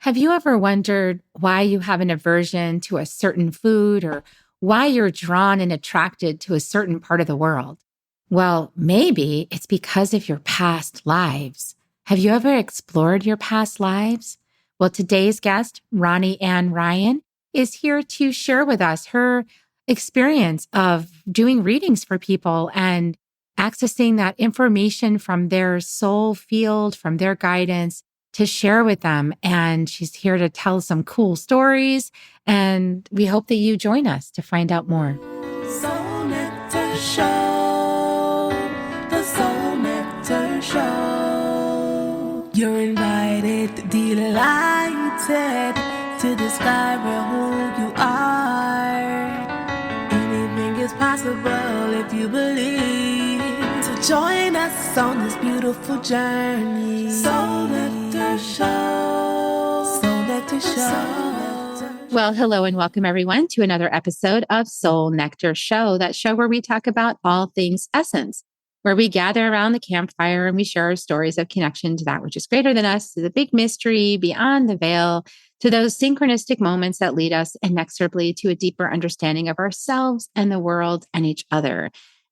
Have you ever wondered why you have an aversion to a certain food or why you're drawn and attracted to a certain part of the world? Well, maybe it's because of your past lives. Have you ever explored your past lives? Well, today's guest, Ronnie Ryan, is here to share with us her experience of doing readings for people and accessing that information from their soul field, from their guidance to share with them. And she's here to tell some cool stories. And we hope that you join us to find out more. Soul Nectar Show, the Soul Nectar Show. You're invited, delighted to discover who you are. Anything is possible if you believe. So join us on this beautiful journey. Soul Nectar Show. Soul Nectar Show. Well, hello and welcome everyone to another episode of Soul Nectar Show, that show where we talk about all things essence, where we gather around the campfire and we share our stories of connection to that which is greater than us, to the big mystery beyond the veil, to those synchronistic moments that lead us inexorably to a deeper understanding of ourselves and the world and each other.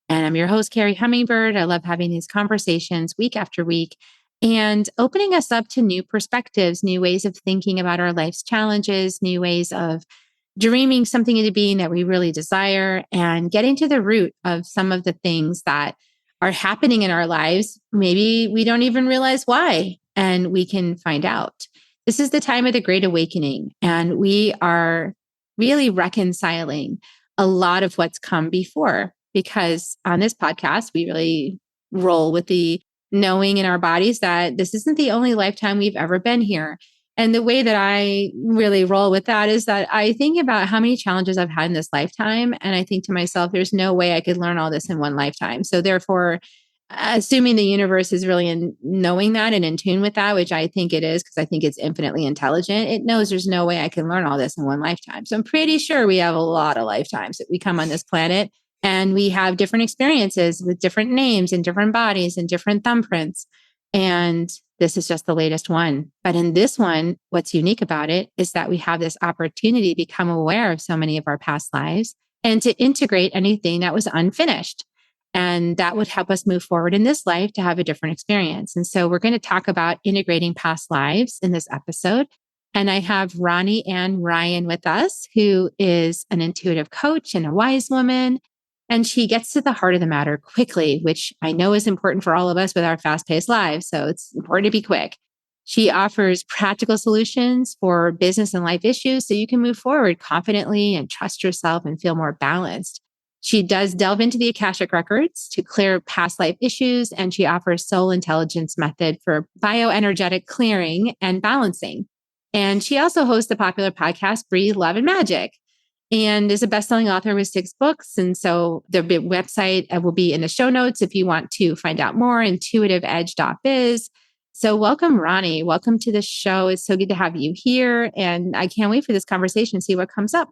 And I'm your host, Carrie Hummingbird. I love having these conversations week after week and opening us up to new perspectives, new ways of thinking about our life's challenges, new ways of dreaming something into being that we really desire, and getting to the root of some of the things that are happening in our lives. Maybe we don't even realize why, and we can find out. This is the time of the Great Awakening, and we are really reconciling a lot of what's come before, because on this podcast, we really roll with the knowing in our bodies that this isn't the only lifetime we've ever been here. And the way that I really roll with that is that I think about how many challenges I've had in this lifetime. And I think to myself, there's no way I could learn all this in one lifetime. So therefore, assuming the universe is really in knowing that and in tune with that, which I think it is, because I think it's infinitely intelligent, it knows there's no way I can learn all this in one lifetime. So I'm pretty sure we have a lot of lifetimes that we come on this planet. And we have different experiences with different names and different bodies and different thumbprints. And this is just the latest one. But in this one, what's unique about it is that we have this opportunity to become aware of so many of our past lives and to integrate anything that was unfinished. And that would help us move forward in this life to have a different experience. And so we're going to talk about integrating past lives in this episode. And I have Ronnie Ryan with us, who is an intuitive coach and a wise woman. And she gets to the heart of the matter quickly, which I know is important for all of us with our fast-paced lives. So it's important to be quick. She offers practical solutions for business and life issues so you can move forward confidently and trust yourself and feel more balanced. She does delve into the Akashic records to clear past life issues, and she offers soul intelligence method for bioenergetic clearing and balancing. And she also hosts the popular podcast, Breathe, Love, and Magic, and is a best-selling author with 6 books. And so the website will be in the show notes if you want to find out more, intuitiveedge.biz. So welcome, Ronnie. Welcome to the show. It's so good to have you here. And I can't wait for this conversation and see what comes up.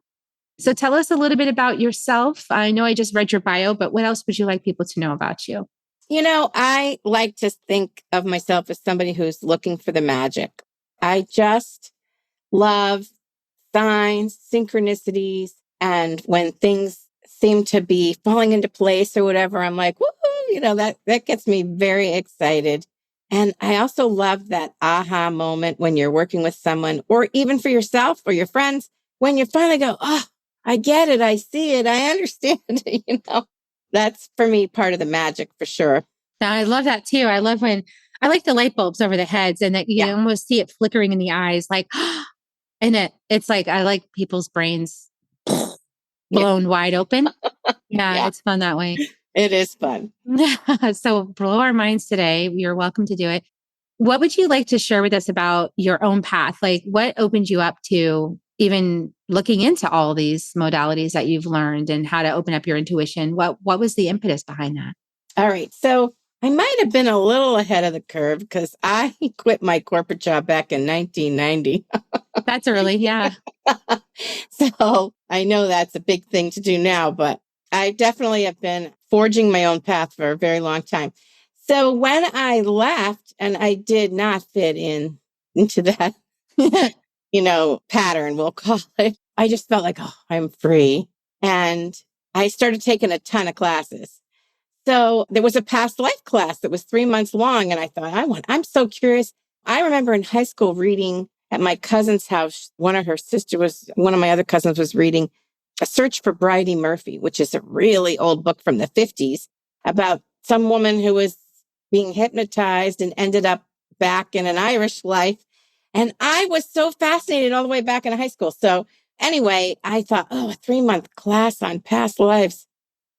So tell us a little bit about yourself. I know I just read your bio, but what else would you like people to know about you? You know, I like to think of myself as somebody who's looking for the magic. I just love signs, synchronicities, and when things seem to be falling into place or whatever, I'm like, woohoo, that gets me very excited. And I also love that aha moment when you're working with someone, or even for yourself or your friends, when you finally go, oh, I get it, I see it, I understand it, That's, for me, part of the magic for sure. I love that too. I like the light bulbs over the heads and that you almost see it flickering in the eyes, like, and it's like, I like people's brains blown wide open. Yeah, it's fun that way. It is fun. So blow our minds today. You're welcome to do it. What would you like to share with us about your own path? Like, what opened you up to even looking into all these modalities that you've learned and how to open up your intuition? What was the impetus behind that? All right. So I might have been a little ahead of the curve because I quit my corporate job back in 1990. That's early. Yeah. So I know that's a big thing to do now, but I definitely have been forging my own path for a very long time. So when I left, and I did not fit into that pattern, we'll call it. I just felt like, oh, I'm free. And I started taking a ton of classes. So there was a past life class that was 3 months long. And I thought, I'm so curious. I remember in high school reading at my cousin's house, one of my other cousins was reading A Search for Bridie Murphy, which is a really old book from the 50s about some woman who was being hypnotized and ended up back in an Irish life. And I was so fascinated all the way back in high school. So anyway, I thought, oh, a 3-month class on past lives.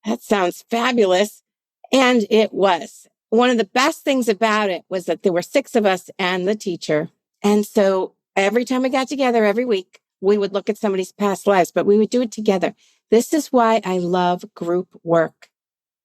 That sounds fabulous. And it was. One of the best things about it was that there were 6 of us and the teacher. And so every time we got together every week, we would look at somebody's past lives, but we would do it together. This is why I love group work,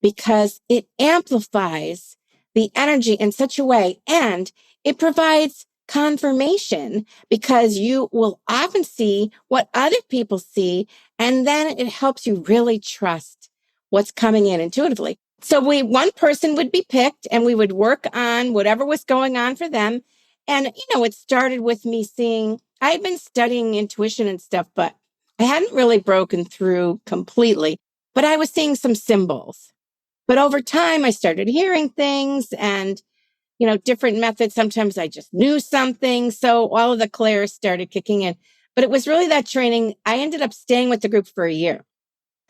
because it amplifies the energy in such a way, and it provides confirmation, because you will often see what other people see, and then it helps you really trust what's coming in intuitively. So one person would be picked, and we would work on whatever was going on for them. And, it started with me seeing, I had been studying intuition and stuff, but I hadn't really broken through completely, but I was seeing some symbols. But over time, I started hearing things and, different methods. Sometimes I just knew something. So all of the clairs started kicking in. But it was really that training. I ended up staying with the group for a year.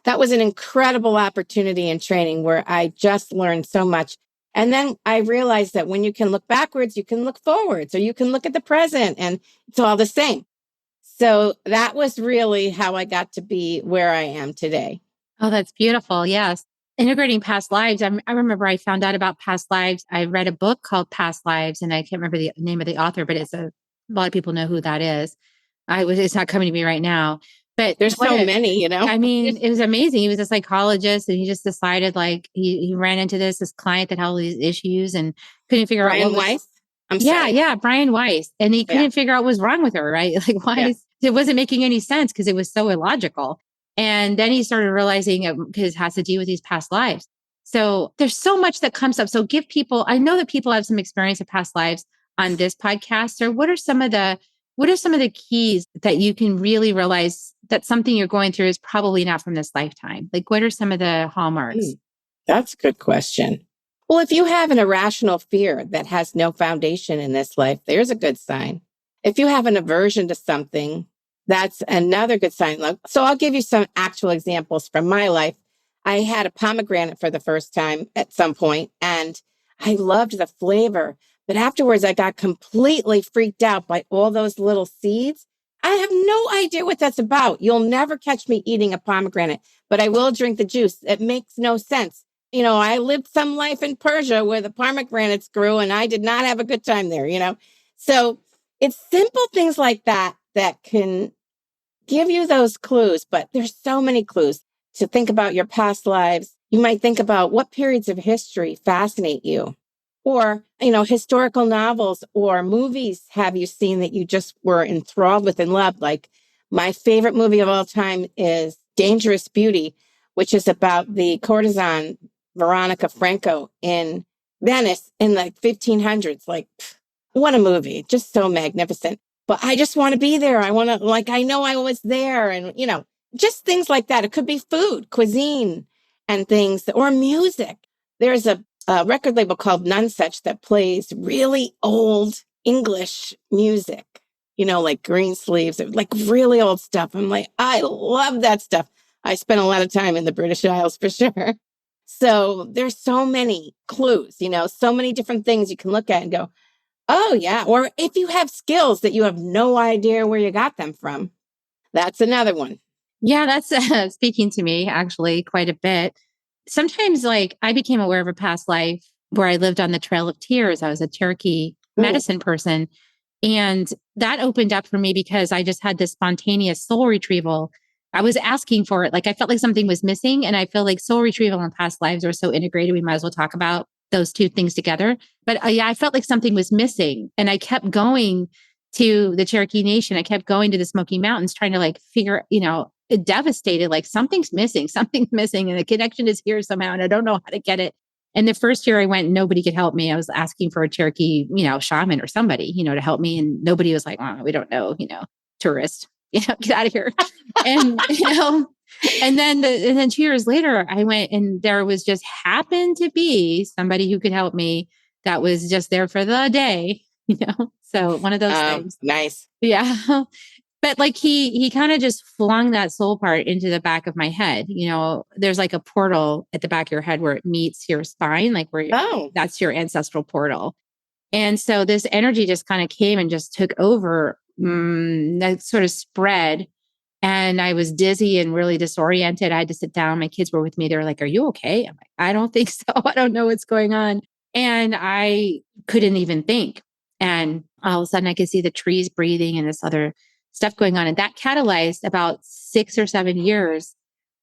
That was an incredible opportunity and training where I just learned so much. And then I realized that when you can look backwards, you can look forwards, or you can look at the present, and it's all the same. So that was really how I got to be where I am today. Oh, that's beautiful. Yes. Integrating past lives. I remember I found out about past lives. I read a book called Past Lives, and I can't remember the name of the author, but a lot of people know who that is. It's not coming to me right now, but there's so many, I mean, it was amazing. He was a psychologist, and he just decided, like, he ran into this client that had all these issues and couldn't figure out Brian Weiss. Yeah, Brian Weiss. And he couldn't figure out what was wrong with her, right? Like, why it wasn't making any sense, because it was so illogical. And then he started realizing it has to do with these past lives. So there's so much that comes up. So I know that people have some experience of past lives on this podcast. So what are some of the keys that you can really realize that something you're going through is probably not from this lifetime? Like, what are some of the hallmarks? That's a good question. Well, if you have an irrational fear that has no foundation in this life, there's a good sign. If you have an aversion to something, that's another good sign. So I'll give you some actual examples from my life. I had a pomegranate for the first time at some point, and I loved the flavor. But afterwards, I got completely freaked out by all those little seeds. I have no idea what that's about. You'll never catch me eating a pomegranate, but I will drink the juice. It makes no sense. I lived some life in Persia where the pomegranates grew, and I did not have a good time there. So it's simple things like that can give you those clues, but there's so many clues to think about your past lives. You might think about what periods of history fascinate you, or, historical novels or movies have you seen that you just were enthralled with and loved? Like, my favorite movie of all time is Dangerous Beauty, which is about the courtesan Veronica Franco in Venice in the 1500s. Like, what a movie. Just so magnificent. But I just want to be there. I want to, I know I was there, and, just things like that. It could be food, cuisine, and things, or music. There's a record label called Nonesuch that plays really old English music, like Greensleeves, or like really old stuff. I'm like, I love that stuff. I spent a lot of time in the British Isles for sure. So there's so many clues, so many different things you can look at and go, oh, yeah. Or if you have skills that you have no idea where you got them from, that's another one. Yeah, that's speaking to me actually quite a bit. Sometimes, like, I became aware of a past life where I lived on the Trail of Tears. I was a Cherokee medicine person. And that opened up for me because I just had this spontaneous soul retrieval. I was asking for it. Like, I felt like something was missing. And I feel like soul retrieval and past lives are so integrated. We might as well talk about those two things together. But I felt like something was missing. And I kept going to the Cherokee Nation. I kept going to the Smoky Mountains, trying to figure, devastated, like something's missing, and the connection is here somehow. And I don't know how to get it. And the first year I went, nobody could help me. I was asking for a Cherokee, shaman or somebody, to help me. And nobody was like, oh, we don't know. tourist, get out of here. And, and then 2 years later, I went and there was just happened to be somebody who could help me that was just there for the day, So one of those things. Nice. Yeah. But like he kind of just flung that soul part into the back of my head. There's like a portal at the back of your head where it meets your spine, like where that's your ancestral portal. And so this energy just kind of came and just took over. That sort of spread. And I was dizzy and really disoriented. I had to sit down. My kids were with me. They were like, "Are you okay?" I'm like, "I don't think so. I don't know what's going on." And I couldn't even think. And all of a sudden I could see the trees breathing and this other stuff going on. And that catalyzed about 6 or 7 years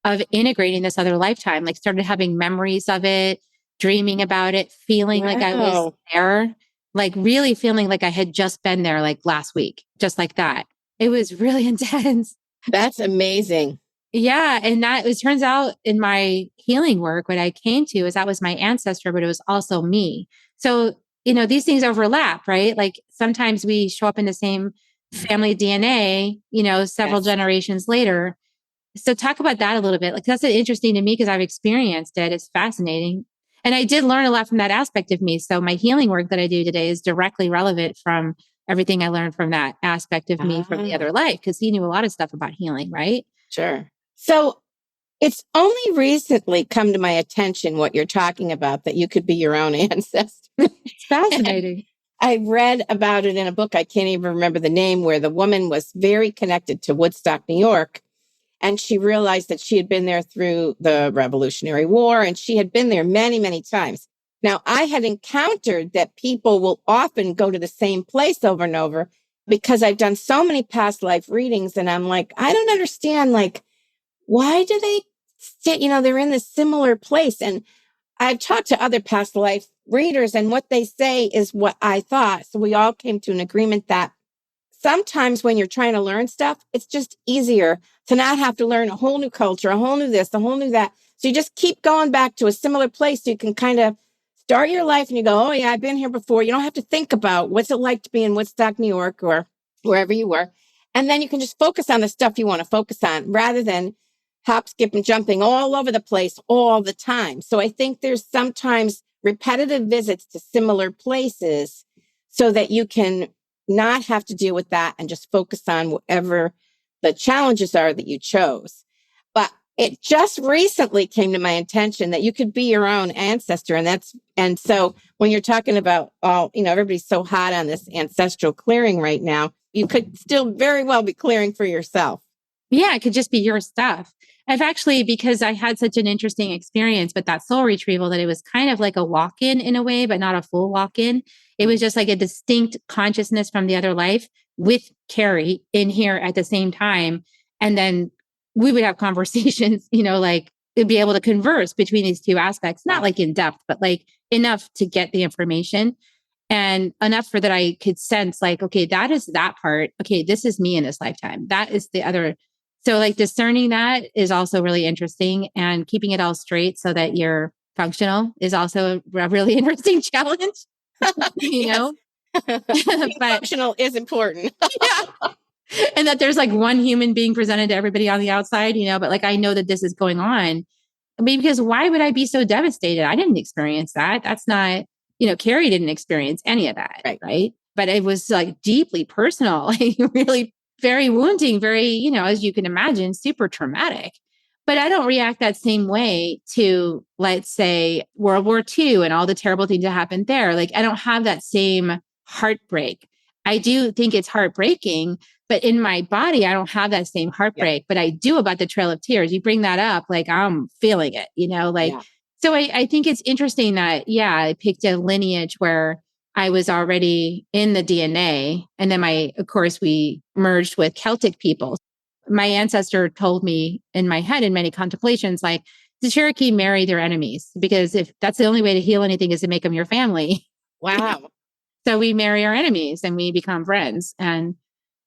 of integrating this other lifetime, like started having memories of it, dreaming about it, feeling like I was there, like really feeling like I had just been there like last week, just like that. It was really intense. That's amazing. Yeah. And it turns out in my healing work, what I came to is that was my ancestor, but it was also me. So, these things overlap, right? Like sometimes we show up in the same family DNA, several generations later. So talk about that a little bit. Like that's interesting to me because I've experienced it. It's fascinating. And I did learn a lot from that aspect of me. So my healing work that I do today is directly relevant from everything I learned from that aspect of me from the other life, because he knew a lot of stuff about healing, right? Sure. So it's only recently come to my attention what you're talking about, that you could be your own ancestor. It's fascinating. I read about it in a book, I can't even remember the name, where the woman was very connected to Woodstock, New York. And she realized that she had been there through the Revolutionary War, and she had been there many, many times. Now, I had encountered that people will often go to the same place over and over because I've done so many past life readings, and I'm like, I don't understand, like, why do they stay, they're in this similar place? And I've talked to other past life readers, and what they say is what I thought. So we all came to an agreement that sometimes when you're trying to learn stuff, it's just easier to not have to learn a whole new culture, a whole new this, a whole new that. So you just keep going back to a similar place so you can kind of start your life and you go, "Oh yeah, I've been here before." You don't have to think about what's it like to be in Woodstock, New York, or wherever you were. And then you can just focus on the stuff you want to focus on rather than hop, skip, and jumping all over the place all the time. So I think there's sometimes repetitive visits to similar places so that you can not have to deal with that and just focus on whatever the challenges are that you chose. But it just recently came to my attention that you could be your own ancestor. And so when you're talking about everybody's so hot on this ancestral clearing right now, you could still very well be clearing for yourself. Yeah, it could just be your stuff. I've actually, because I had such an interesting experience with that soul retrieval, that it was kind of like a walk-in a way, but not a full walk-in. It was just like a distinct consciousness from the other life with Carrie in here at the same time. And then we would have conversations, like it'd be able to converse between these two aspects, not like in depth, but like enough to get the information and enough for that I could sense like, okay, that is that part. Okay, this is me in this lifetime. That is the other. So like discerning that is also really interesting, and keeping it all straight so that you're functional is also a really interesting challenge, but functional is important. Yeah. And that there's like one human being presented to everybody on the outside, but like, I know that this is going on. I mean, because why would I be so devastated? I didn't experience that. That's not, Carrie didn't experience any of that. Right. But it was like deeply personal, like really very wounding, very, as you can imagine, super traumatic. But I don't react that same way to, let's say, World War II and all the terrible things that happened there. Like, I don't have that same heartbreak. I do think it's heartbreaking, but in my body, I don't have that same heartbreak, but I do about the Trail of Tears. You bring that up, like I'm feeling it, So I think it's interesting that, I picked a lineage where I was already in the DNA. And then of course, we merged with Celtic people. My ancestor told me in my head in many contemplations, like the Cherokee marry their enemies, because if that's the only way to heal anything is to make them your family. Wow. So we marry our enemies and we become friends. And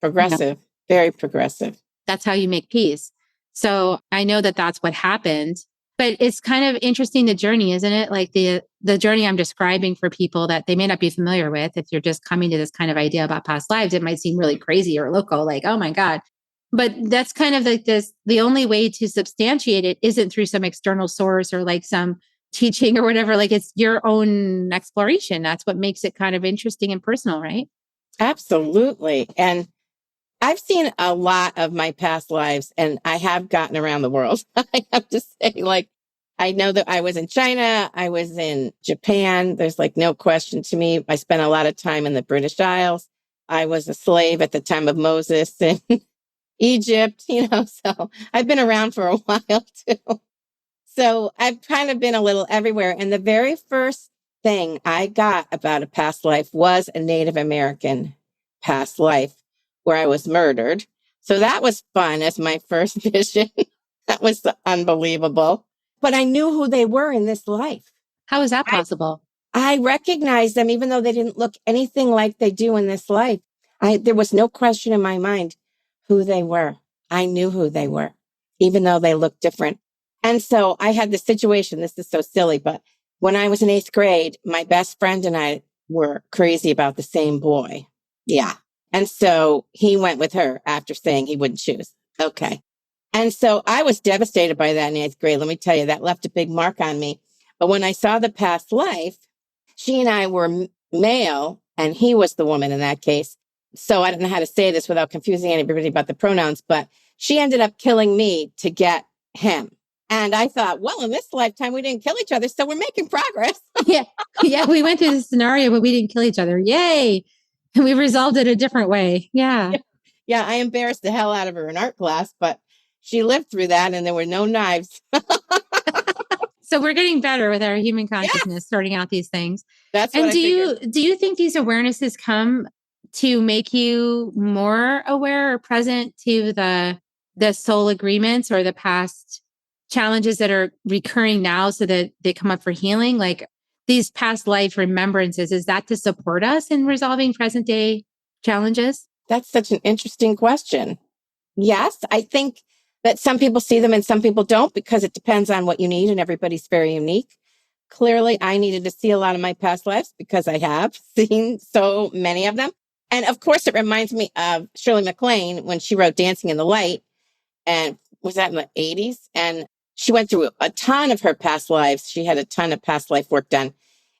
progressive, very progressive. That's how you make peace. So I know that that's what happened. But it's kind of interesting, the journey, isn't it? Like the journey I'm describing for people that they may not be familiar with. If you're just coming to this kind of idea about past lives, it might seem really crazy or local, like, oh my God. But that's kind of like this, the only way to substantiate it isn't through some external source or like some teaching or whatever. Like it's your own exploration. That's what makes it kind of interesting and personal, right? Absolutely. And I've seen a lot of my past lives and I have gotten around the world. I have to say, like, I know that I was in China, I was in Japan. There's like no question to me. I spent a lot of time in the British Isles. I was a slave at the time of Moses in Egypt, so I've been around for a while too. So I've kind of been a little everywhere. And the very first thing I got about a past life was a Native American past life where I was murdered. So that was fun as my first vision. That was unbelievable. But I knew who they were in this life. How is that I, possible? I recognized them, even though they didn't look anything like they do in this life. There was no question in my mind who they were. I knew who they were, even though they looked different. And so I had this situation. This is so silly, but when I was in 8th grade, my best friend and I were crazy about the same boy. Yeah. And so he went with her after saying he wouldn't choose. Okay. And so I was devastated by that in 8th grade. Let me tell you, that left a big mark on me. But when I saw the past life, she and I were male and he was the woman in that case. So I don't know how to say this without confusing anybody about the pronouns, but she ended up killing me to get him. And I thought, well, in this lifetime, we didn't kill each other. So we're making progress. Yeah. Yeah. We went through the scenario, but we didn't kill each other. Yay. And we resolved it a different way. Yeah. Yeah. I embarrassed the hell out of her in art class, but she lived through that and there were no knives. So we're getting better with our human Yeah, consciousness, sorting out these things. that's what And I figured. do you think these awarenesses come to make you more aware or present to the soul agreements or the past challenges that are recurring now so that they come up for healing? Like these past life remembrances, is that to support us in resolving present day challenges? That's such an interesting question. Yes, I think that some people see them and some people don't because it depends on what you need and everybody's very unique. Clearly, I needed to see a lot of my past lives because I have seen so many of them. And of course, it reminds me of Shirley MacLaine when she wrote Dancing in the Light. And was that in the 80s? And she went through a ton of her past lives. She had a ton of past life work done.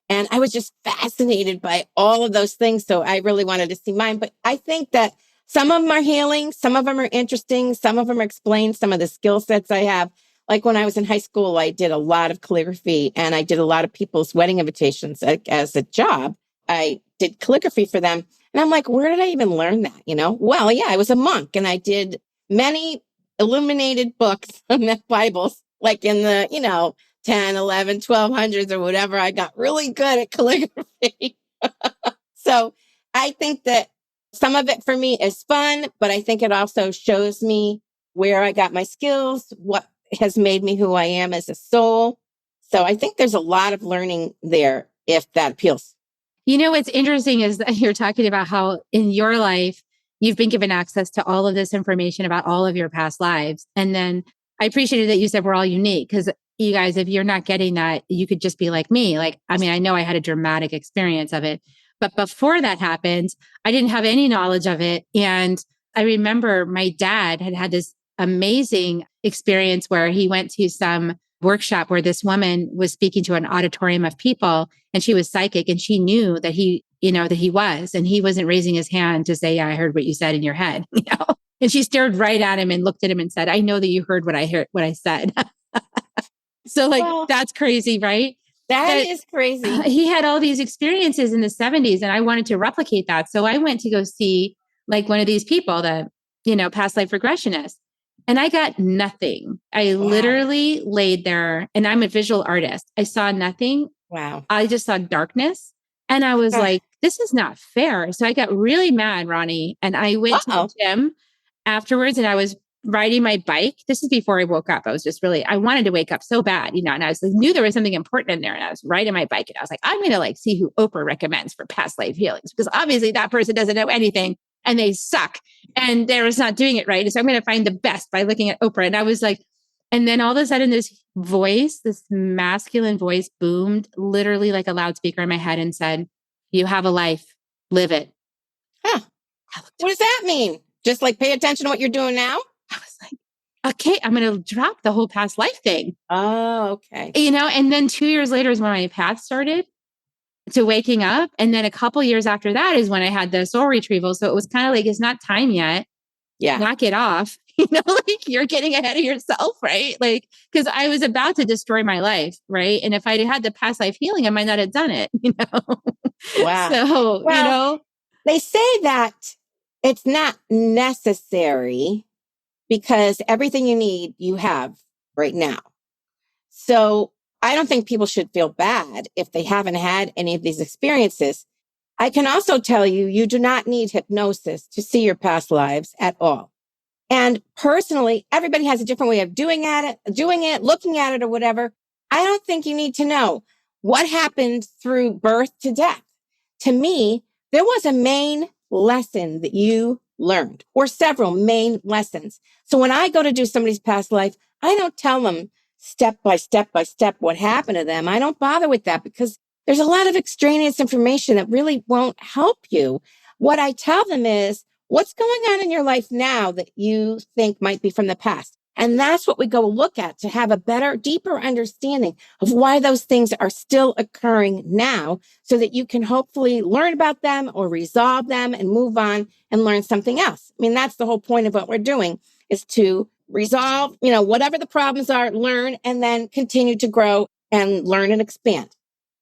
And I was just fascinated by all of those things. So I really wanted to see mine. But I think that some of them are healing. Some of them are interesting. Some of them explain some of the skill sets I have. Like when I was in high school, I did a lot of calligraphy and I did a lot of people's wedding invitations as a job. I did calligraphy for them. And I'm like, where did I even learn that? Well, yeah, I was a monk and I did many illuminated books and Bibles, like in the, 10, 11, 1200s or whatever. I got really good at calligraphy. So I think that some of it for me is fun, but I think it also shows me where I got my skills, what has made me who I am as a soul. So I think there's a lot of learning there if that appeals. What's interesting is that you're talking about how in your life, you've been given access to all of this information about all of your past lives. And then I appreciated that you said we're all unique because you guys, if you're not getting that, you could just be like me. Like, I mean, I know I had a dramatic experience of it, but before that happened, I didn't have any knowledge of it. And I remember my dad had this amazing experience where he went to some workshop where this woman was speaking to an auditorium of people and she was psychic and she knew that he was, and he wasn't raising his hand to say, yeah, I heard what you said in your head, and she stared right at him and looked at him and said, I know that you heard what I said. So like, well, that's crazy, right? That is crazy. He had all these experiences in the 70s and I wanted to replicate that. So I went to go see like one of these people that, past life regressionist. And I got nothing. I literally laid there and I'm a visual artist. I saw nothing. Wow. I just saw darkness. And I was like, this is not fair. So I got really mad, Ronnie. And I went to the gym afterwards and I was riding my bike. This is before I woke up. I wanted to wake up so bad, and I was knew there was something important in there. And I was riding my bike and I was like, I'm going to see who Oprah recommends for past life healings, because obviously that person doesn't know anything and they suck and they're not doing it right. And so I'm going to find the best by looking at Oprah. And I was like, And then all of a sudden, this masculine voice boomed literally like a loudspeaker in my head and said, "You have a life, live it." Huh. What does that mean? Just like pay attention to what you're doing now? I was like, okay, I'm going to drop the whole past life thing. Oh, okay. And then 2 years later is when my path started to waking up. And then a couple years after that is when I had the soul retrieval. So it was kind of like, it's not time yet. Yeah. Knock it off. Like you're getting ahead of yourself, right? Like, because I was about to destroy my life, right? And if I'd had the past life healing, I might not have done it, Wow. So, well, they say that it's not necessary because everything you need, you have right now. So I don't think people should feel bad if they haven't had any of these experiences. I can also tell you, you do not need hypnosis to see your past lives at all. And personally, everybody has a different way of doing it, looking at it or whatever. I don't think you need to know what happened through birth to death. To me, there was a main lesson that you learned or several main lessons. So when I go to do somebody's past life, I don't tell them step by step what happened to them. I don't bother with that because there's a lot of extraneous information that really won't help you. What I tell them is, what's going on in your life now that you think might be from the past? And that's what we go look at to have a better, deeper understanding of why those things are still occurring now so that you can hopefully learn about them or resolve them and move on and learn something else. I mean, that's the whole point of what we're doing is to resolve, whatever the problems are, learn, and then continue to grow and learn and expand.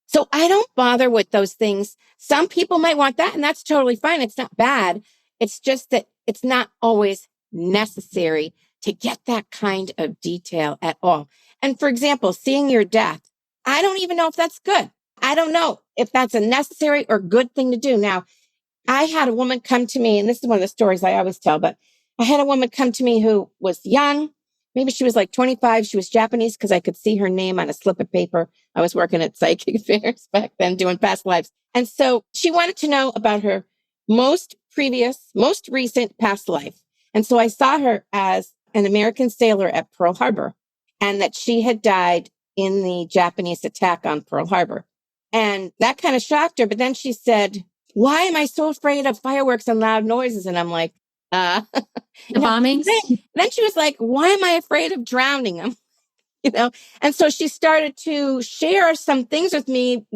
So I don't bother with those things. Some people might want that, and that's totally fine. It's not bad. It's just that it's not always necessary to get that kind of detail at all. And for example, seeing your death, I don't even know if that's good. I don't know if that's a necessary or good thing to do. Now, I had a woman come to me, and this is one of the stories I always tell, but I had a woman come to me who was young. Maybe she was like 25. She was Japanese because I could see her name on a slip of paper. I was working at psychic fairs back then doing past lives. And so she wanted to know about her most recent past life. And so I saw her as an American sailor at Pearl Harbor and that she had died in the Japanese attack on Pearl Harbor. And that kind of shocked her. But then she said, "Why am I so afraid of fireworks and loud noises?" And I'm like, the bombings. Then she was like, "Why am I afraid of drowning?" And so she started to share some things with me,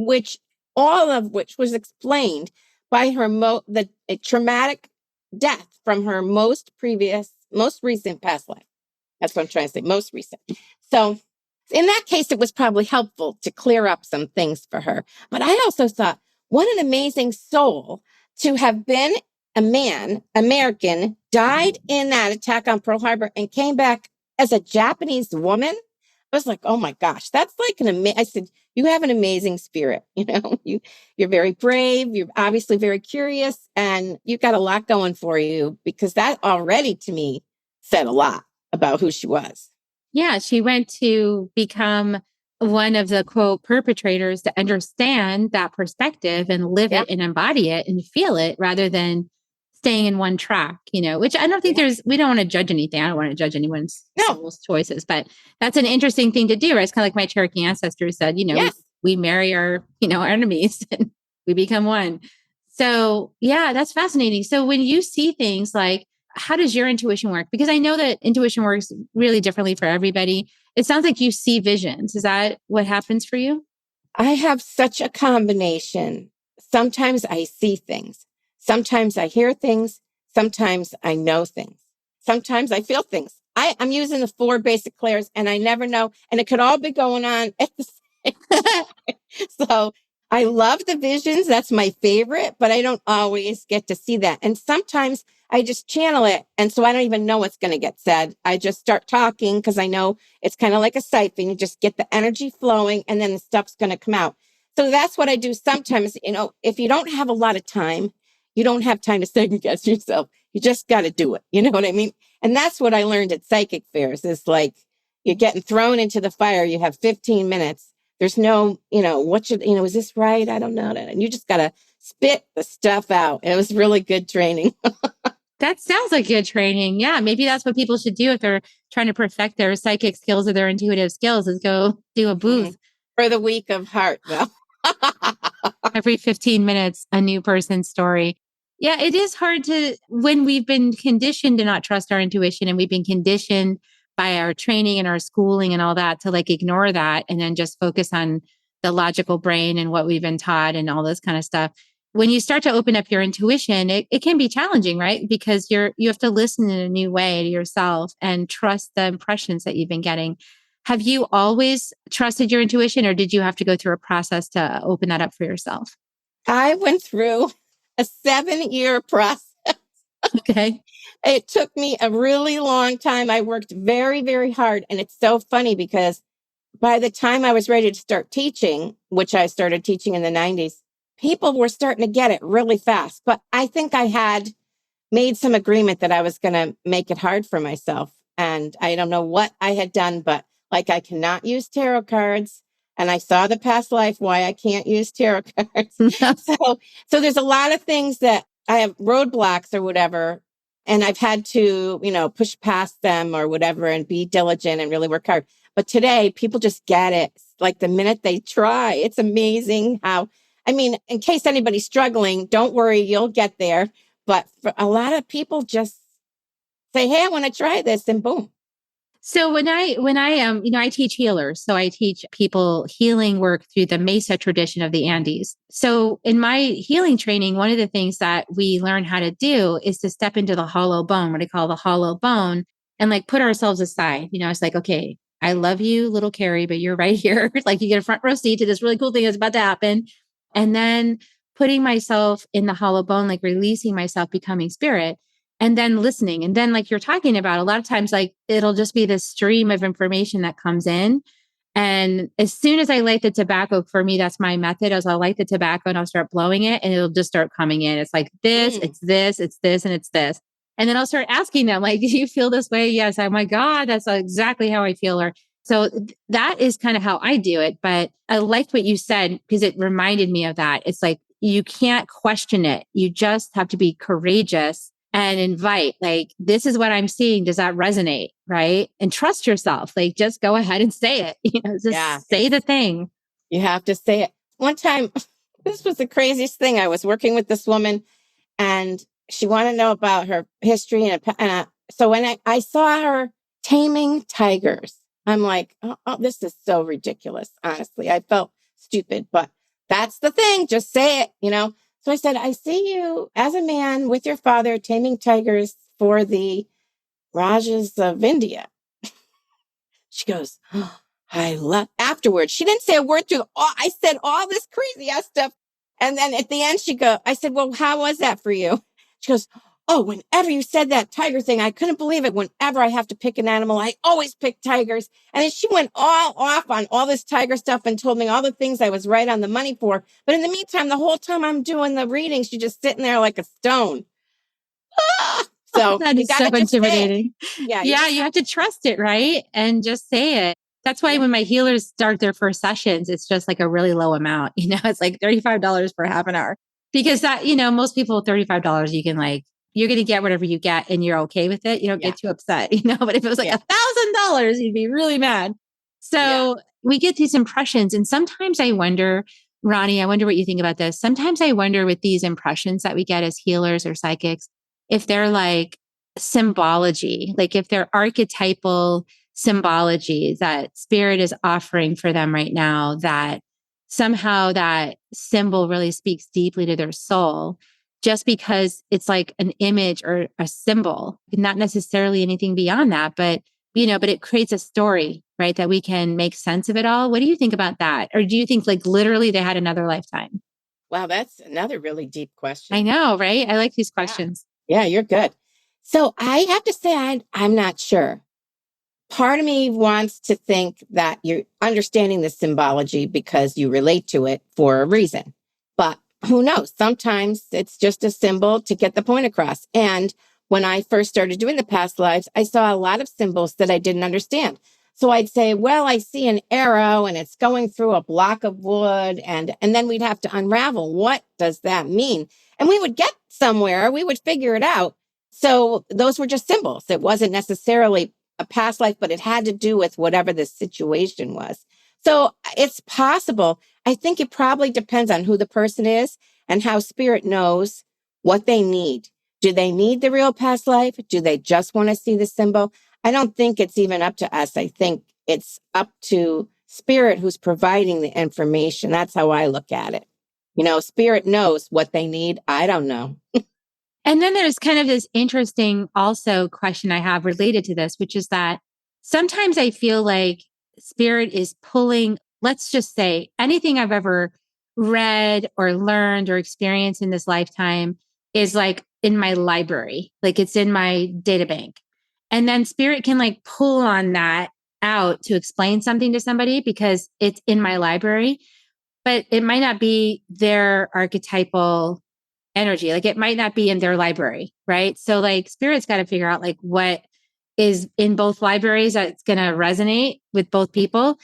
all of which was explained by her a traumatic death from her most recent past life. That's what I'm trying to say, most recent. So in that case, it was probably helpful to clear up some things for her. But I also thought, what an amazing soul to have been a man, American, died in that attack on Pearl Harbor and came back as a Japanese woman. I was like, oh my gosh, that's like I said, you have an amazing spirit. You're very brave. You're obviously very curious and you've got a lot going for you because that already to me said a lot about who she was. Yeah. She went to become one of the quote perpetrators to understand that perspective and live it and embody it and feel it rather than staying in one track, which I don't think we don't want to judge anything. I don't want to judge anyone's soul's choices, but that's an interesting thing to do, right? It's kind of like my Cherokee ancestors said, we marry our, our enemies and we become one. So yeah, that's fascinating. So when you see things like, how does your intuition work? Because I know that intuition works really differently for everybody. It sounds like you see visions. Is that what happens for you? I have such a combination. Sometimes I see things. Sometimes I hear things. Sometimes I know things. Sometimes I feel things. I'm using the 4 basic clairs and I never know. And it could all be going on at the same time. So I love the visions. That's my favorite, but I don't always get to see that. And sometimes I just channel it. And so I don't even know what's going to get said. I just start talking because I know it's kind of like a siphon. You just get the energy flowing and then the stuff's going to come out. So that's what I do sometimes. If you don't have a lot of time, you don't have time to second guess yourself. You just got to do it. You know what I mean? And that's what I learned at psychic fairs is like you're getting thrown into the fire. You have 15 minutes. There's no, is this right? I don't know. And you just got to spit the stuff out. It was really good training. That sounds like good training. Yeah, maybe that's what people should do if they're trying to perfect their psychic skills or their intuitive skills is go do a booth. For the week of heart, though. Every 15 minutes, a new person's story. Yeah, it is hard to, when we've been conditioned to not trust our intuition and we've been conditioned by our training and our schooling and all that to like ignore that and then just focus on the logical brain and what we've been taught and all this kind of stuff. When you start to open up your intuition, it can be challenging, right? Because you have to listen in a new way to yourself and trust the impressions that you've been getting. Have you always trusted your intuition or did you have to go through a process to open that up for yourself? I went through a 7-year process. Okay. It took me a really long time. I worked very, very hard. And it's so funny because by the time I was ready to start teaching, which I started teaching in the 90s, people were starting to get it really fast. But I think I had made some agreement that I was going to make it hard for myself. And I don't know what I had done, but like I cannot use tarot cards. And I saw the past life why I can't use tarot cards. So there's a lot of things that I have roadblocks or whatever. And I've had to, push past them or whatever and be diligent and really work hard. But today people just get it. Like the minute they try, it's amazing how, in case anybody's struggling, don't worry, you'll get there. But for a lot of people just say, hey, I want to try this and boom. So when I teach healers. So I teach people healing work through the Mesa tradition of the Andes. So in my healing training, one of the things that we learn how to do is to step into the hollow bone, what I call the hollow bone, and like put ourselves aside. It's like, okay, I love you, little Carrie, but you're right here. Like you get a front row seat to this really cool thing that's about to happen. And then putting myself in the hollow bone, like releasing myself, becoming spirit. And then listening. And then like you're talking about, a lot of times, like it'll just be this stream of information that comes in. And as soon as I light the tobacco, for me, that's my method is I'll light the tobacco and I'll start blowing it and it'll just start coming in. It's like this, it's this, it's this, and it's this. And then I'll start asking them like, do you feel this way? Yes. Oh my God, that's exactly how I feel. Or so that is kind of how I do it. But I liked what you said because it reminded me of that. It's like, you can't question it. You just have to be courageous and invite, like, this is what I'm seeing. Does that resonate? Right. And trust yourself. Like, just go ahead and say it. Just say the thing. You have to say it. One time, this was the craziest thing. I was working with this woman and she wanted to know about her history. So when I saw her taming tigers, I'm like, oh, this is so ridiculous. Honestly, I felt stupid, but that's the thing. Just say it, So I said, I see you as a man with your father taming tigers for the Rajas of India. She goes, oh, afterwards. She didn't say a word through. I said all this crazy ass stuff. And then at the end, I said, well, how was that for you? She goes, oh, whenever you said that tiger thing, I couldn't believe it. Whenever I have to pick an animal, I always pick tigers. And then she went all off on all this tiger stuff and told me all the things I was right on the money for. But in the meantime, the whole time I'm doing the reading, she's just sitting there like a stone. So that is so intimidating. Yeah. You have to trust it, right? And just say it. That's why when my healers start their first sessions, it's just like a really low amount. It's like $35 for half an hour. Because that, most people, $35, you can like, you're going to get whatever you get and you're okay with it. You don't get too upset, but if it was like $1,000, you'd be really mad. So we get these impressions. And sometimes I wonder, Ronnie, I wonder what you think about this. Sometimes I wonder with these impressions that we get as healers or psychics, if they're like symbology, like if they're archetypal symbology that spirit is offering for them right now, that somehow that symbol really speaks deeply to their soul. Just because it's like an image or a symbol, not necessarily anything beyond that, but it creates a story, right? That we can make sense of it all. What do you think about that? Or do you think like literally they had another lifetime? Wow, that's another really deep question. I know, right? I like these questions. Yeah, you're good. So I have to say, I'm not sure. Part of me wants to think that you're understanding the symbology because you relate to it for a reason. But who knows? Sometimes it's just a symbol to get the point across. And when I first started doing the past lives, I saw a lot of symbols that I didn't understand. So I'd say, well, I see an arrow and it's going through a block of wood. And then we'd have to unravel. What does that mean? And we would get somewhere. We would figure it out. So those were just symbols. It wasn't necessarily a past life, but it had to do with whatever the situation was. So it's possible. I think it probably depends on who the person is and how spirit knows what they need. Do they need the real past life? Do they just want to see the symbol? I don't think it's even up to us. I think it's up to spirit who's providing the information. That's how I look at it. Spirit knows what they need. I don't know. And then there's kind of this interesting also question I have related to this, which is that sometimes I feel like spirit is pulling, let's just say, anything I've ever read or learned or experienced in this lifetime is like in my library, like it's in my data bank. And then spirit can like pull on that out to explain something to somebody because it's in my library, but it might not be their archetypal energy. Like it might not be in their library, right? So like spirit's got to figure out like what is in both libraries that's going to resonate with both people.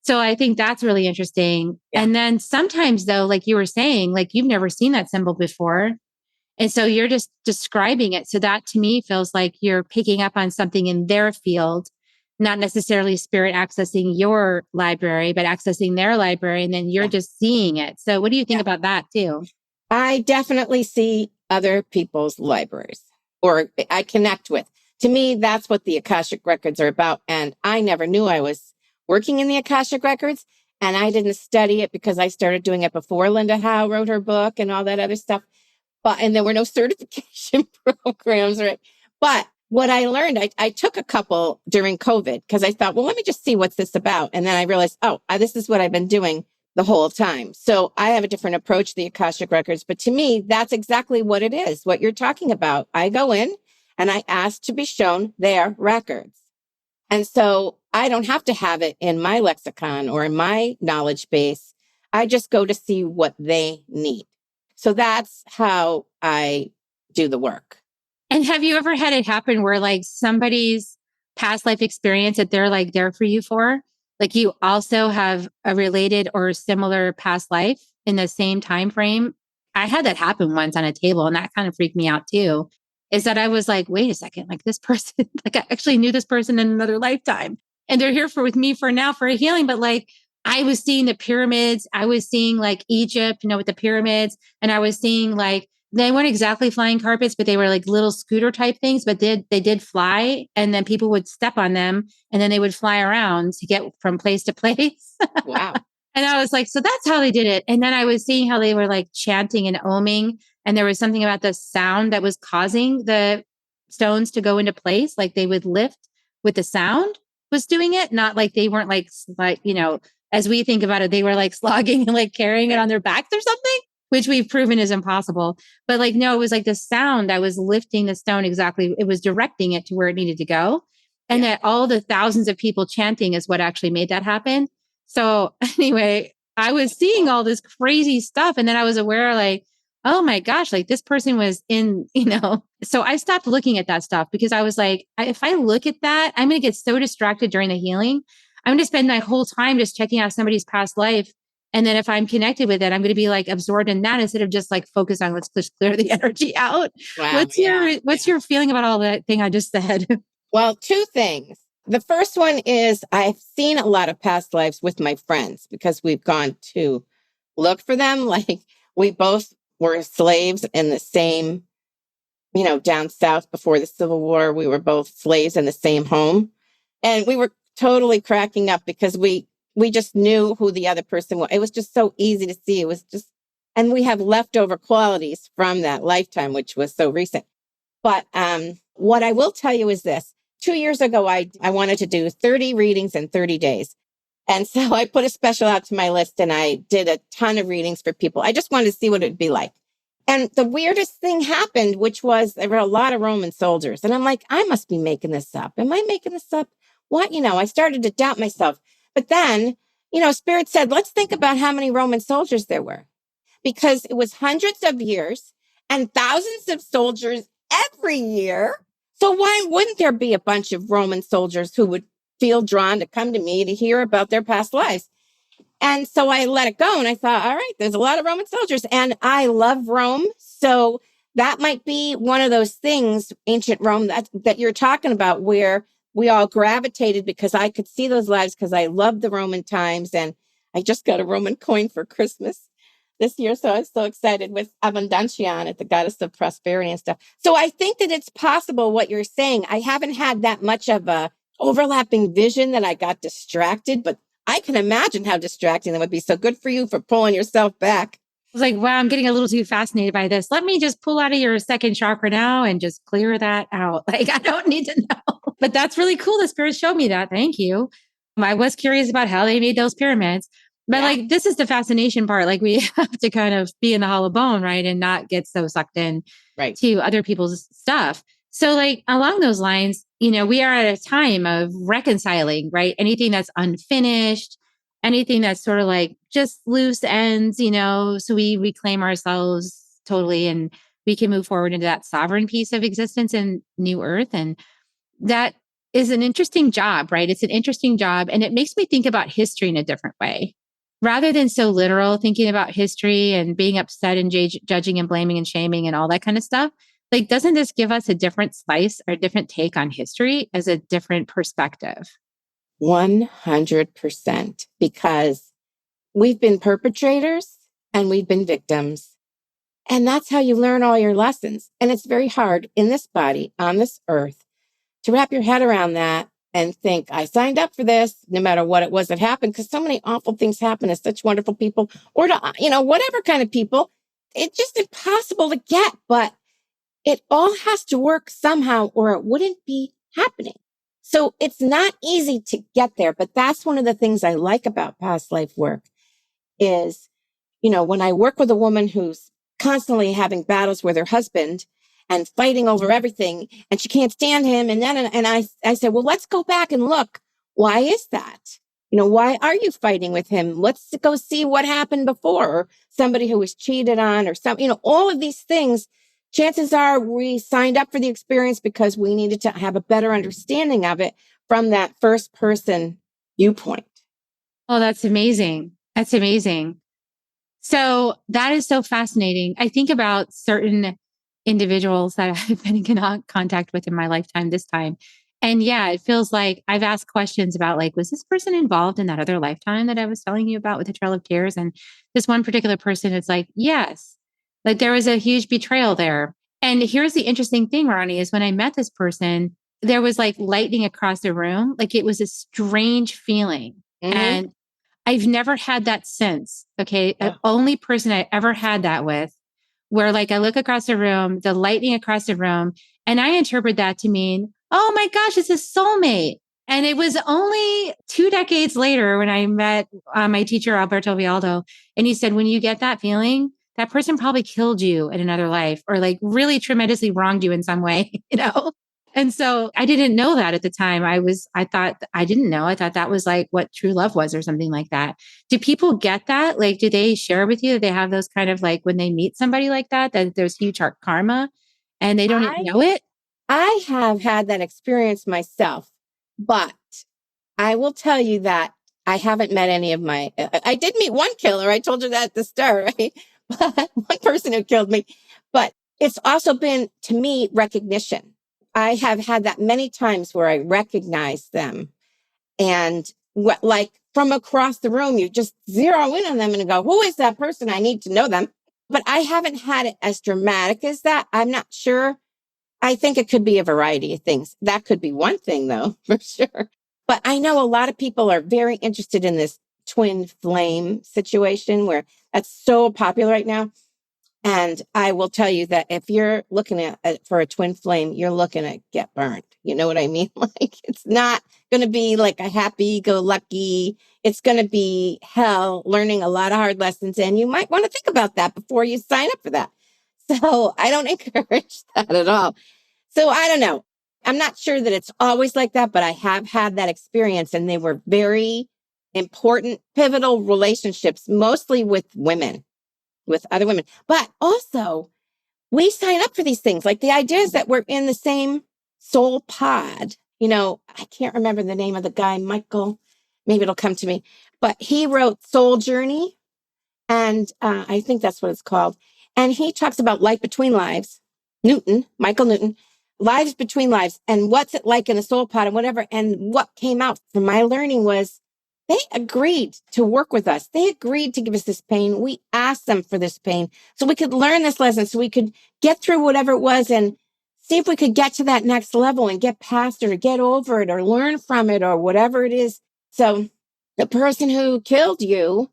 So I think that's really interesting. Yeah. And then sometimes though, like you were saying, like you've never seen that symbol before. And so you're just describing it. So that to me feels like you're picking up on something in their field, not necessarily spirit accessing your library, but accessing their library. And then you're just seeing it. So what do you think about that too? I definitely see other people's libraries, or I connect with. To me, that's what the Akashic Records are about. And I never knew I was working in the Akashic Records. And I didn't study it because I started doing it before Linda Howe wrote her book and all that other stuff. And there were no certification programs, right? But what I learned, I took a couple during COVID because I thought, well, let me just see what's this about. And then I realized, this is what I've been doing the whole time. So I have a different approach to the Akashic Records. But to me, that's exactly what it is, what you're talking about. I go in and I ask to be shown their records. And so I don't have to have it in my lexicon or in my knowledge base. I just go to see what they need. So that's how I do the work. And have you ever had it happen where like somebody's past life experience that they're like there for you for? Like you also have a related or similar past life in the same time frame? I had that happen once on a table and that kind of freaked me out too. Is that I was like, wait a second, like this person, like I actually knew this person in another lifetime and they're here with me for now for a healing. But like I was seeing the pyramids, I was seeing like Egypt, with the pyramids, and I was seeing like, they weren't exactly flying carpets, but they were like little scooter type things, but they did fly. And then people would step on them and then they would fly around to get from place to place. Wow. And I was like, so that's how they did it. And then I was seeing how they were like chanting and oming. And there was something about the sound that was causing the stones to go into place. Like they would lift with the sound was doing it. Not like they weren't like, as we think about it, they were like slogging and like carrying it on their backs or something, which we've proven is impossible. But like, no, it was like the sound that was lifting the stone exactly. It was directing it to where it needed to go. And that all the thousands of people chanting is what actually made that happen. So anyway, I was seeing all this crazy stuff. And then I was aware like, oh my gosh, like this person was in, so I stopped looking at that stuff because I was like, if I look at that, I'm going to get so distracted during the healing. I'm going to spend my whole time just checking out somebody's past life. And then if I'm connected with it, I'm going to be like absorbed in that instead of just like focus on let's just clear the energy out. Wow, what's your feeling about all that thing I just said? Well, two things. The first one is I've seen a lot of past lives with my friends because we've gone to look for them. Like we both were slaves in the same, down south before the Civil War, we were both slaves in the same home. And we were totally cracking up because we just knew who the other person was. It was just so easy to see. It was just, and we have leftover qualities from that lifetime, which was so recent. But what I will tell you is this. 2 years ago, I wanted to do 30 readings in 30 days. And so I put a special out to my list and I did a ton of readings for people. I just wanted to see what it'd be like. And the weirdest thing happened, which was there were a lot of Roman soldiers. And I'm like, I must be making this up. Am I making this up? What? I started to doubt myself. But then, Spirit said, let's think about how many Roman soldiers there were. Because it was hundreds of years and thousands of soldiers every year. So why wouldn't there be a bunch of Roman soldiers who would feel drawn to come to me to hear about their past lives? And so I let it go and I thought, all right, there's a lot of Roman soldiers and I love Rome. So that might be one of those things, ancient Rome, that you're talking about, where we all gravitated, because I could see those lives because I loved the Roman times. And I just got a Roman coin for Christmas this year. So I was so excited with Abundantia on it, the goddess of prosperity and stuff. So I think that it's possible what you're saying. I haven't had that much of a overlapping vision that I got distracted, but I can imagine how distracting that would be. So good for you for pulling yourself back. I was like, wow, I'm getting a little too fascinated by this. Let me just pull out of your second chakra now and just clear that out. Like, I don't need to know. But that's really cool. The spirit showed me that. Thank you. I was curious about how they made those pyramids. But like, this is the fascination part. Like, we have to kind of be in the hollow bone, right? And not get so sucked in to other people's stuff. So like, along those lines, we are at a time of reconciling, right? Anything that's unfinished, anything that's sort of like just loose ends, so we reclaim ourselves totally, and we can move forward into that sovereign piece of existence in new earth. And that is an interesting job, right? It's an interesting job. And it makes me think about history in a different way. Rather than so literal, thinking about history and being upset and judging and blaming and shaming and all that kind of stuff. Like, doesn't this give us a different slice or a different take on history as a different perspective? 100%, because we've been perpetrators and we've been victims. And that's how you learn all your lessons. And it's very hard in this body, on this earth, to wrap your head around that and think, I signed up for this, no matter what it was that happened, because so many awful things happen to such wonderful people, or to, whatever kind of people. It's just impossible to get, but it all has to work somehow, or it wouldn't be happening. So it's not easy to get there, but that's one of the things I like about past life work is, when I work with a woman who's constantly having battles with her husband and fighting over everything, and she can't stand him. And then, I said, well, let's go back and look. Why is that? Why are you fighting with him? Let's go see what happened before, or somebody who was cheated on, or something, all of these things. Chances are we signed up for the experience because we needed to have a better understanding of it from that first person viewpoint. Oh, that's amazing. That's amazing. So that is so fascinating. I think about certain individuals that I've been in contact with in my lifetime this time. And yeah, it feels like I've asked questions about, like, was this person involved in that other lifetime that I was telling you about with the Trail of Tears? And this one particular person, it's like, yes, like there was a huge betrayal there. And here's the interesting thing, Ronnie, is when I met this person, there was like lightning across the room. Like, it was a strange feeling. Mm-hmm. And I've never had that since. Okay. The only person I ever had that with, where like I look across the room, the lightning across the room, and I interpret that to mean, oh my gosh, it's a soulmate. And it was only 2 decades later when I met my teacher, Alberto Vialdo, and he said, when you get that feeling, that person probably killed you in another life, or like really tremendously wronged you in some way, And so I didn't know that at the time. I didn't know. I thought that was like what true love was, or something like that. Do people get that? Like, do they share with you that they have those kind of, like, when they meet somebody like that there's huge karma and they don't even know it? I have had that experience myself, but I will tell you that I haven't met any of I did meet one killer. I told you that at the start, right? But one person who killed me, but it's also been, to me, recognition. I have had that many times where I recognize them, and like from across the room, you just zero in on them and go, who is that person? I need to know them. But I haven't had it as dramatic as that. I'm not sure. I think it could be a variety of things. That could be one thing, though, for sure. But I know a lot of people are very interested in this twin flame situation, where that's so popular right now. And I will tell you that if you're looking for a twin flame, you're looking at get burned. You know what I mean? Like, it's not going to be like a happy-go-lucky. It's going to be hell, learning a lot of hard lessons. And you might want to think about that before you sign up for that. So I don't encourage that at all. So I don't know. I'm not sure that it's always like that, but I have had that experience, and they were very important, pivotal relationships, mostly with women, with other women. But also, we sign up for these things. Like, the idea is that we're in the same soul pod. I can't remember the name of the guy, Michael. Maybe it'll come to me. But he wrote Soul Journey, and I think that's what it's called. And he talks about life between lives. Michael Newton, Lives Between Lives, and what's it like in the soul pod and whatever. And what came out from my learning was they agreed to work with us. They agreed to give us this pain. We asked them for this pain so we could learn this lesson, so we could get through whatever it was and see if we could get to that next level and get past it or get over it or learn from it or whatever it is. So the person who killed you,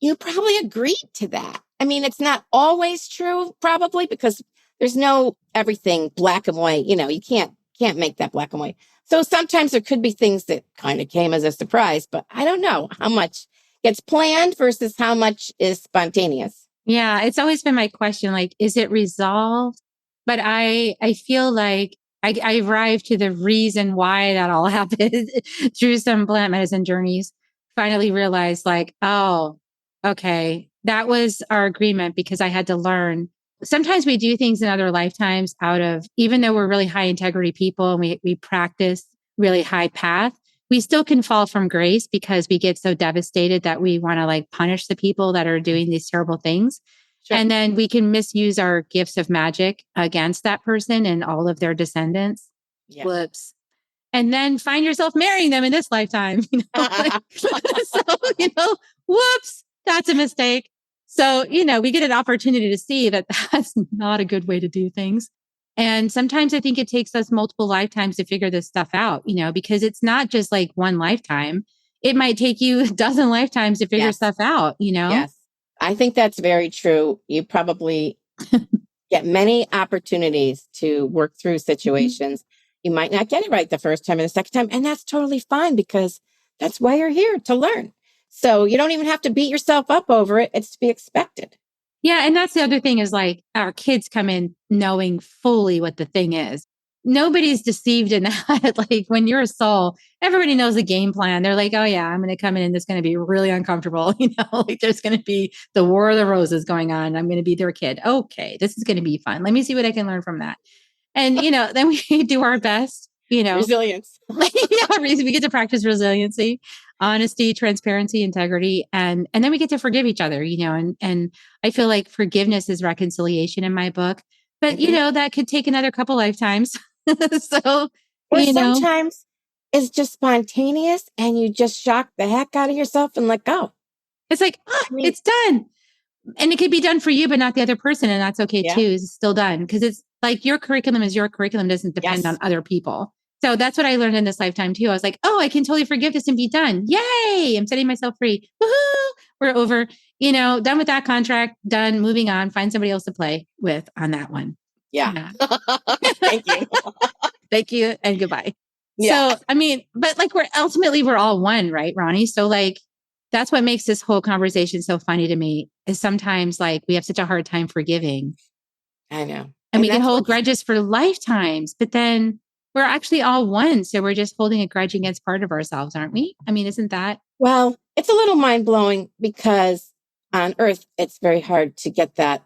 you probably agreed to that. I mean, it's not always true, probably, because there's no everything black and white. You can't make that black and white. So sometimes there could be things that kind of came as a surprise, but I don't know how much gets planned versus how much is spontaneous. Yeah, it's always been my question, like, is it resolved? But I feel like I arrived to the reason why that all happened through some plant medicine journeys. Finally realized, like, oh, okay, that was our agreement because I had to learn. Sometimes we do things in other lifetimes out of, even though we're really high integrity people and we practice really high path, we still can fall from grace because we get so devastated that we want to like punish the people that are doing these terrible things. Sure. And then we can misuse our gifts of magic against that person and all of their descendants. Yeah. Whoops. And then find yourself marrying them in this lifetime. Whoops, that's a mistake. So, we get an opportunity to see that that's not a good way to do things. And sometimes I think it takes us multiple lifetimes to figure this stuff out, because it's not just like one lifetime. It might take you a dozen lifetimes to figure stuff out, Yes. I think that's very true. You probably get many opportunities to work through situations. You might not get it right the first time and the second time, and that's totally fine because that's why you're here, to learn. So you don't even have to beat yourself up over it. It's to be expected. Yeah. And that's the other thing is like our kids come in knowing fully what the thing is. Nobody's deceived in that. Like when you're a soul, everybody knows the game plan. They're like, oh yeah, I'm going to come in and it's going to be really uncomfortable. Like there's going to be the War of the Roses going on. I'm going to be their kid. Okay, this is going to be fun. Let me see what I can learn from that. And, then we do our best, Resilience. We get to practice resiliency, honesty, transparency, integrity, and then we get to forgive each other, and I feel like forgiveness is reconciliation in my book, but that could take another couple lifetimes. So, or sometimes it's just spontaneous and you just shock the heck out of yourself and let go. It's like, it's done. And it could be done for you, but not the other person. And that's okay too. It's still done. Because it's like your curriculum is your curriculum, doesn't depend on other people. So that's what I learned in this lifetime too. I was like, oh, I can totally forgive this and be done. Yay. I'm setting myself free. Woohoo. We're over, done with that contract, done, moving on, find somebody else to play with on that one. Yeah. Thank you. Thank you. And goodbye. Yeah. So, but like we're all one, right, Ronnie? So like, that's what makes this whole conversation so funny to me is sometimes like we have such a hard time forgiving. I know. And we can hold grudges for lifetimes, but then we're actually all one. So we're just holding a grudge against part of ourselves, aren't we? Isn't that? Well, it's a little mind blowing because on Earth, it's very hard to get that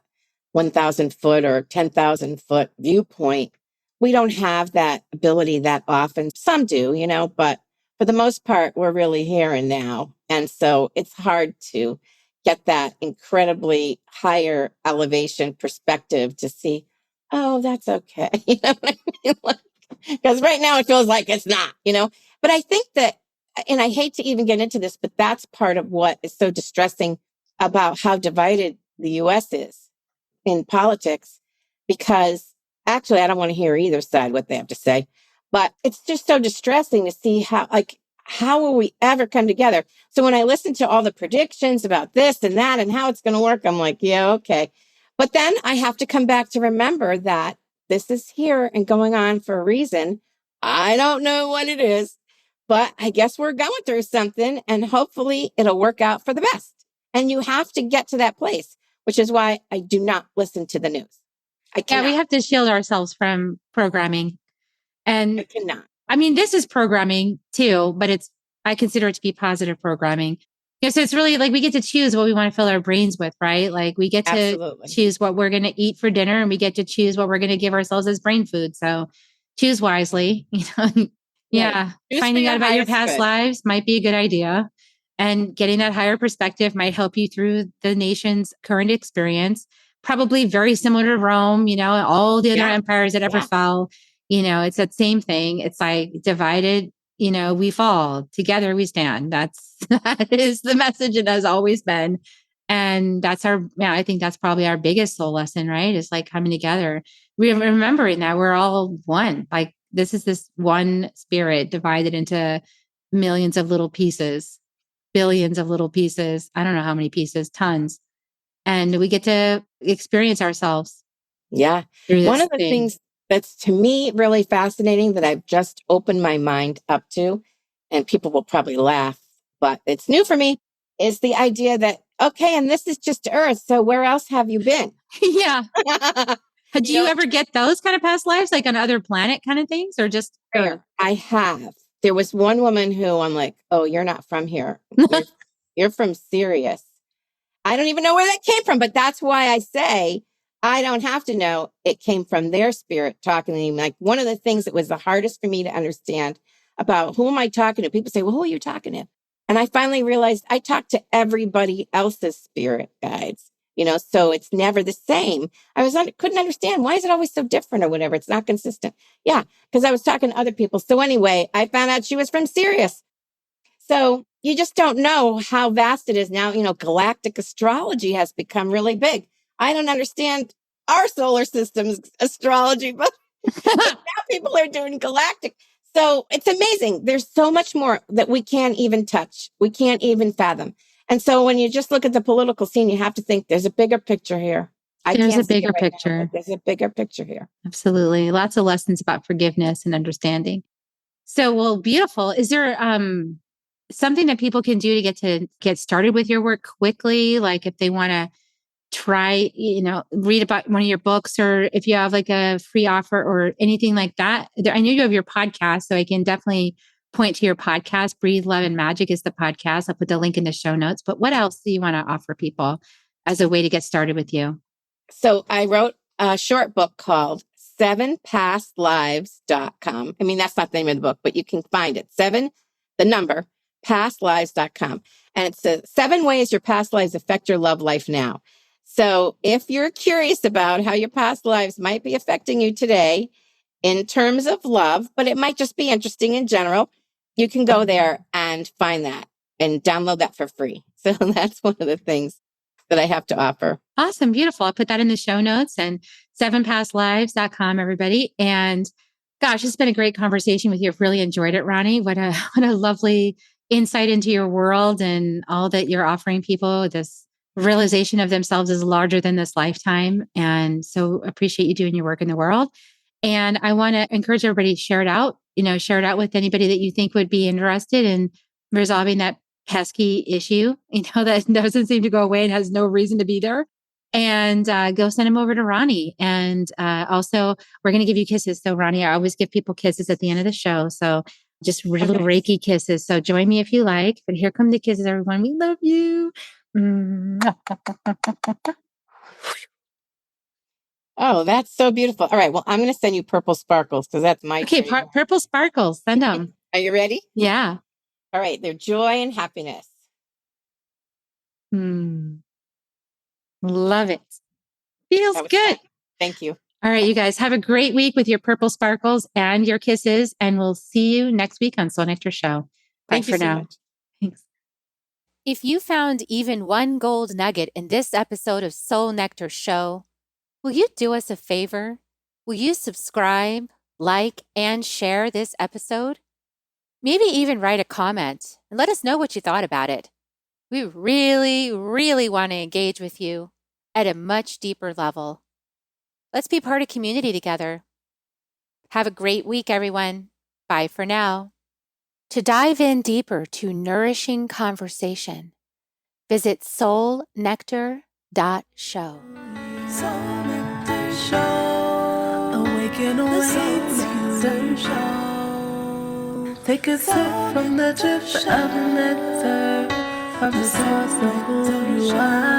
1,000 foot or 10,000 foot viewpoint. We don't have that ability that often. Some do, but for the most part, we're really here and now. And so it's hard to get that incredibly higher elevation perspective to see, oh, that's okay. You know what I mean? Because right now it feels like it's not, But I think that, and I hate to even get into this, but that's part of what is so distressing about how divided the U.S. is in politics, because actually, I don't want to hear either side what they have to say, but it's just so distressing to see how will we ever come together? So when I listen to all the predictions about this and that and how it's going to work, I'm like, yeah, okay. But then I have to come back to remember that this is here and going on for a reason. I don't know what it is, but I guess we're going through something and hopefully it'll work out for the best. And you have to get to that place, which is why I do not listen to the news. Yeah, we have to shield ourselves from programming. And I cannot. This is programming too, but I consider it to be positive programming. So it's really like we get to choose what we want to fill our brains with, right? Like we get to choose what we're going to eat for dinner and we get to choose what we're going to give ourselves as brain food. So choose wisely, Yeah. Right. Finding out about your past lives might be a good idea. And getting that higher perspective might help you through the nation's current experience. probably very similar to Rome, and all the other empires that ever fell. It's that same thing. It's like divided, we fall, together we stand. That is the message it has always been. And I think that's probably our biggest soul lesson, right? Is like coming together. We're remembering that we're all one. Like this one spirit divided into millions of little pieces, billions of little pieces. I don't know how many pieces, tons. And we get to experience ourselves. Yeah. One of the things that's to me really fascinating that I've just opened my mind up to, and people will probably laugh, but it's new for me, is the idea that, okay, and this is just Earth. So where else have you been? Yeah. Did you ever get those kind of past lives, like on other planet kind of things, or just Earth? I have. There was one woman who I'm like, oh, you're not from here. You're from Sirius. I don't even know where that came from, but that's why I say I don't have to know. It came from their spirit talking to me. Like one of the things that was the hardest for me to understand about who am I talking to? People say, well, who are you talking to? And I finally realized I talk to everybody else's spirit guides, so it's never the same. Couldn't understand. Why is it always so different or whatever? It's not consistent. Yeah, because I was talking to other people. So anyway, I found out she was from Sirius. So you just don't know how vast it is now. Galactic astrology has become really big. I don't understand our solar system's astrology, but now people are doing galactic. So it's amazing. There's so much more that we can't even touch. We can't even fathom. And so when you just look at the political scene, you have to think there's a bigger picture here. There's a bigger picture. There's a bigger picture here. Absolutely. Lots of lessons about forgiveness and understanding. So, well, beautiful. Is there something that people can do to get started with your work quickly? Like if they want to try, read about one of your books, or if you have like a free offer or anything like that. I know you have your podcast, so I can definitely point to your podcast. Breathe, Love, and Magic is the podcast. I'll put the link in the show notes. But what else do you want to offer people as a way to get started with you? So I wrote a short book called 7pastlives.com. I mean, that's not the name of the book, but you can find it. 7, the number, pastlives.com. And it's 7 ways your past lives affect your love life now. So if you're curious about how your past lives might be affecting you today in terms of love, but it might just be interesting in general, you can go there and find that and download that for free. So that's one of the things that I have to offer. Awesome. Beautiful. I'll put that in the show notes, and 7pastlives.com, everybody. And gosh, it's been a great conversation with you. I've really enjoyed it, Ronnie. What a lovely insight into your world and all that you're offering people. This realization of themselves is larger than this lifetime. And so appreciate you doing your work in the world. And I want to encourage everybody to share it out, with anybody that you think would be interested in resolving that pesky issue, that doesn't seem to go away and has no reason to be there. And go send them over to Ronnie. And also, we're going to give you kisses. So, Ronnie, I always give people kisses at the end of the show. So, just little Reiki kisses. So, join me if you like. But here come the kisses, everyone. We love you. Oh, that's so beautiful. All right. Well, I'm going to send you purple sparkles because that's my purple sparkles. Send them. Are you ready? Yeah. All right. They're joy and happiness. Love it. Feels good. Fun. Thank you. All right, you guys have a great week with your purple sparkles and your kisses. And we'll see you next week on Soul Nectar Show. Bye for now. Much. Thanks. If you found even one gold nugget in this episode of Soul Nectar Show, will you do us a favor? Will you subscribe, like, and share this episode? Maybe even write a comment and let us know what you thought about it. We really, really want to engage with you at a much deeper level. Let's be part of community together. Have a great week, everyone. Bye for now. To dive in deeper to nourishing conversation, visit soulnectar.show. Soul Nectar Show. Awaken, awake, Nectar Show. Take a sip from the drip of nectar from the source of who you are.